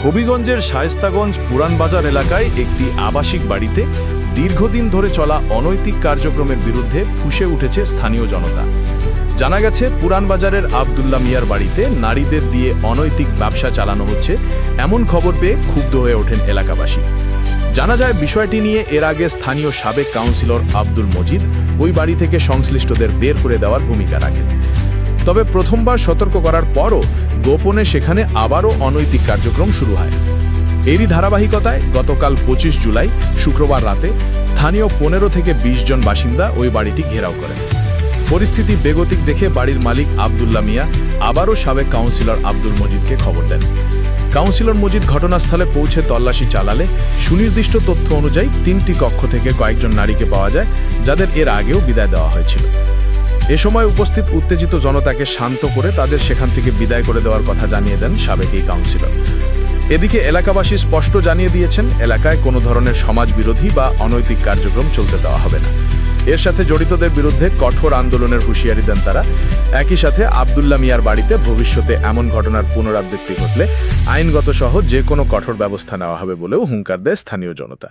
হবিগঞ্জের শায়েস্তাগঞ্জ পুরান বাজার এলাকায় একটি আবাসিক বাড়িতে দীর্ঘদিন ধরে চলা অনৈতিক কার্যক্রমের বিরুদ্ধে ফুঁসে উঠেছে স্থানীয় জনতা। জানা গেছে, পুরান বাজারের আবদুল্লাহ মিয়ার বাড়িতে নারীদের দিয়ে অনৈতিক ব্যবসা চালানো হচ্ছে এমন খবর পেয়ে ক্ষুব্ধ হয়ে ওঠেন এলাকাবাসী। জানা যায়, বিষয়টি নিয়ে এর আগে স্থানীয় সাবেক কাউন্সিলর আব্দুল মজিদ ওই বাড়ি থেকে সংশ্লিষ্টদের বের করে দেওয়ার ভূমিকা রাখেন। তবে প্রথমবার সতর্ক করার পরও গোপনে সেখানে আবারও অনৈতিক কার্যক্রম শুরু হয়। এরই ধারাবাহিকতায় গতকাল 25 জুলাই শুক্রবার রাতে স্থানীয় 15 থেকে 20 জন বাসিন্দা ওই বাড়িটি ঘেরাও করেন। পরিস্থিতি বেগতিক দেখে বাড়ির মালিক আবদুল্লাহ মিয়া আবারও সাবেক কাউন্সিলর আব্দুল মজিদকে খবর দেন। কাউন্সিলর মজিদ ঘটনাস্থলে পৌঁছে তল্লাশি চালালে সুনির্দিষ্ট তথ্য অনুযায়ী 3টি কক্ষ থেকে কয়েকজন নারীকে পাওয়া যায়, যাদের এর আগেও বিদায় দেওয়া হয়েছিল। এ সময় উপস্থিত উত্তেজিত জনতাকে শান্ত করে তাদের সেখান থেকে বিদায় করে দেওয়ার কথা জানিয়ে দেন সাবেক এই কাউন্সিলর। এদিকে এলাকাবাসী স্পষ্ট জানিয়ে দিয়েছেন, এলাকায় কোনো ধরনের সমাজ বিরোধী বা অনৈতিক কার্যক্রম চলতে দেওয়া হবে না। এর সাথে জড়িতদের বিরুদ্ধে কঠোর আন্দোলনের হুঁশিয়ারি দেন তারা। একই সাথে আবদুল্লাহ মিয়ার বাড়িতে ভবিষ্যতে এমন ঘটনার পুনরাবৃত্তি ঘটলে আইনগত সহ যে কোনো কঠোর ব্যবস্থা নেওয়া হবে বলেও হুঙ্কার দেয় স্থানীয় জনতা।